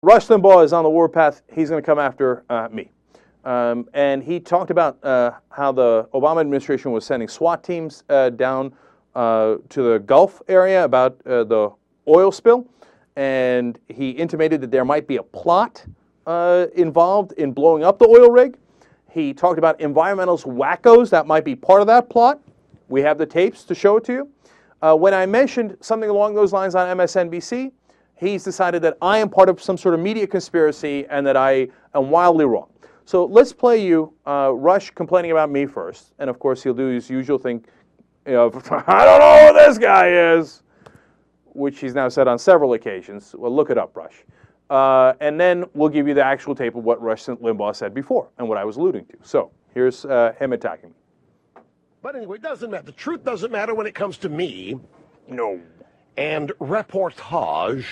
Rush Limbaugh is on the warpath. He's going to come after me. And he talked about how the Obama administration was sending SWAT teams down to the Gulf area about the oil spill. And he intimated that there might be a plot involved in blowing up the oil rig. He talked about environmentalist wackos that might be part of that plot. We have the tapes to show it to you. When I mentioned something along those lines on MSNBC, he's decided that I am part of some sort of media conspiracy and that I am wildly wrong. So let's play you Rush complaining about me first. And of course, he'll do his usual thing of, I don't know who this guy is, which he's now said on several occasions. Well, look it up, Rush. And then we'll give you the actual tape of what Rush Limbaugh said before and what I was alluding to. So here's him attacking me. But anyway, it doesn't matter. The truth doesn't matter when it comes to me. No. And reportage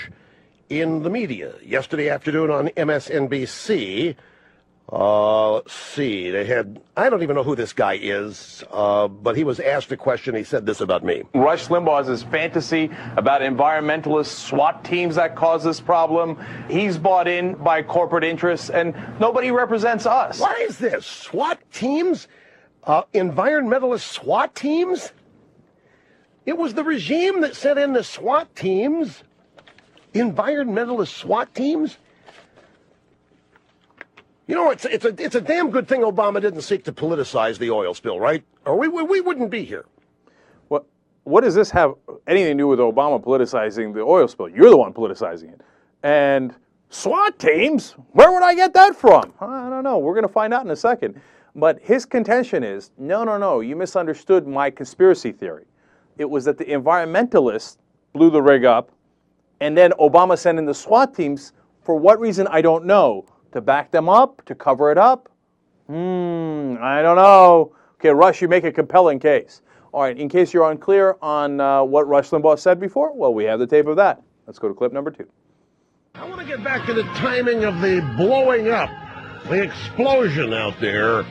in the media. Yesterday afternoon on MSNBC, let's see, they had, I don't even know who this guy is, but he was asked a question. He said this about me. Rush Limbaugh has his fantasy about environmentalist SWAT teams that cause this problem. He's bought in by corporate interests, and nobody represents us. What is this? SWAT teams? Environmentalist SWAT teams? It was the regime that sent in the SWAT teams. Environmentalist SWAT teams? You know, it's a damn good thing Obama didn't seek to politicize the oil spill, right? Or we wouldn't be here. What does this have anything to do with Obama politicizing the oil spill? You're the one politicizing it. And SWAT teams? Where would I get that from? I don't know. We're going to find out in a second. But his contention is, no, you misunderstood my conspiracy theory. It was that the environmentalists blew the rig up, and then Obama sent in the SWAT teams, for what reason, I don't know, to back them up, to cover it up? I don't know. Okay, Rush, you make a compelling case. All right, in case you're unclear on what Rush Limbaugh said before, well, we have the tape of that. Let's go to clip number 2. I want to get back to the timing of the blowing up, the explosion out there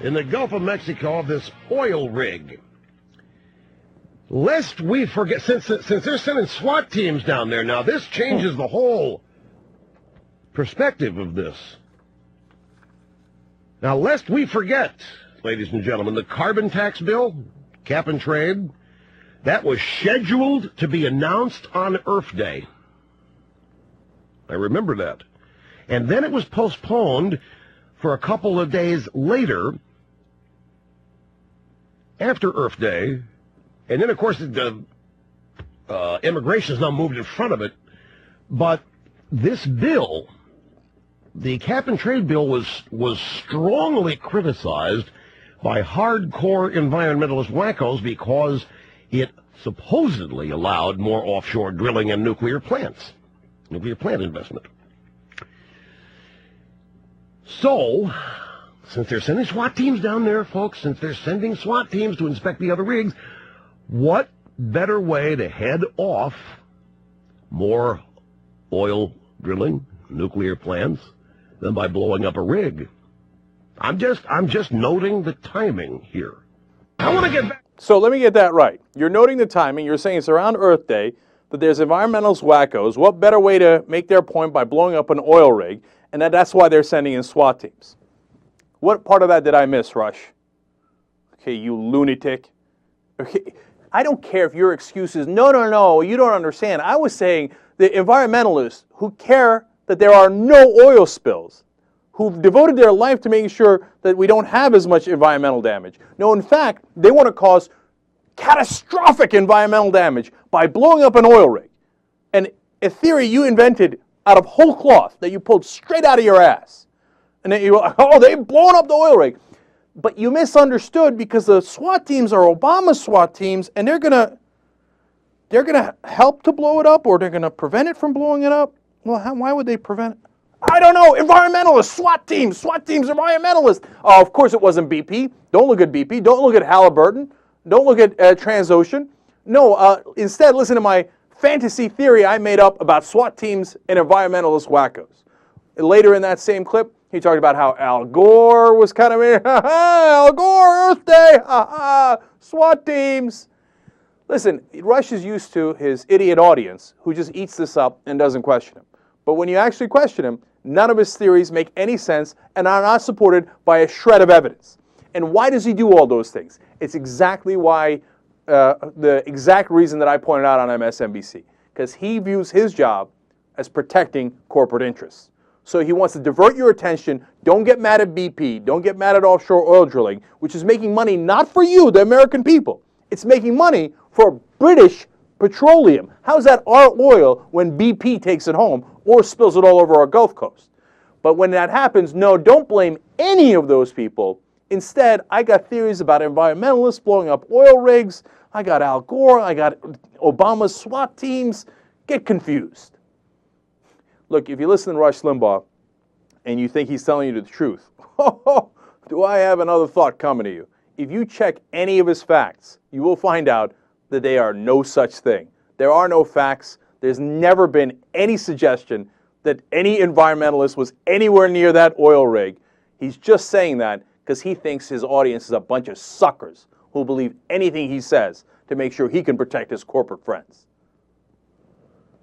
in the Gulf of Mexico of this oil rig. Lest we forget, since they're sending SWAT teams down there now, this changes the whole perspective of this. Now, lest we forget, ladies and gentlemen, the carbon tax bill, cap and trade, that was scheduled to be announced on Earth Day. I remember that. And then it was postponed for a couple of days later, after Earth Day, and then, of course, the immigration is now moved in front of it. But this bill, the cap and trade bill, was strongly criticized by hardcore environmentalist wackos because it supposedly allowed more offshore drilling and nuclear plant investment. So, since they're sending SWAT teams down there, folks, since they're sending SWAT teams to inspect the other rigs, what better way to head off more oil drilling, nuclear plants, than by blowing up a rig? I'm just noting the timing here. I want to get back. So let me get that right. You're noting the timing. You're saying it's around Earth Day, that there's environmentalist wackos. What better way to make their point by blowing up an oil rig? And that's why they're sending in SWAT teams. What part of that did I miss, Rush? Okay, you lunatic. Okay, I don't care if your excuse is, no, you don't understand. I was saying the environmentalists who care that there are no oil spills, who've devoted their life to making sure that we don't have as much environmental damage. No, in fact, they want to cause catastrophic environmental damage by blowing up an oil rig. And a theory you invented out of whole cloth that you pulled straight out of your ass. And then you were, oh, they've blown up the oil rig. But you misunderstood because the SWAT teams are Obama SWAT teams, and they're gonna help to blow it up, or they're gonna prevent it from blowing it up. Well, why would they prevent it? I don't know. Environmentalists, SWAT teams, environmentalists. Oh, of course it wasn't BP. Don't look at BP. Don't look at Haliburton. Don't look at Transocean. No, instead listen to my fantasy theory I made up about SWAT teams and environmentalist wackos. Later in that same clip, he talked about how Al Gore was kind of, Al Gore, Earth Day, SWAT teams. Listen, Rush is used to his idiot audience who just eats this up and doesn't question him. But when you actually question him, none of his theories make any sense and are not supported by a shred of evidence. And why does he do all those things? It's exactly why, the exact reason that I pointed out on MSNBC. Because he views his job as protecting corporate interests. So he wants to divert your attention. Don't get mad at BP. Don't get mad at offshore oil drilling, which is making money not for you, the American people. It's making money for British petroleum. How's that our oil when BP takes it home or spills it all over our Gulf Coast? But when that happens, no, don't blame any of those people. Instead, I got theories about environmentalists blowing up oil rigs. I got Al Gore. I got Obama's SWAT teams. Get confused. Look, if you listen to Rush Limbaugh and you think he's telling you the truth, do I have another thought coming to you? If you check any of his facts, you will find out that they are no such thing. There are no facts. There's never been any suggestion that any environmentalist was anywhere near that oil rig. He's just saying that because he thinks his audience is a bunch of suckers who believe anything he says to make sure he can protect his corporate friends.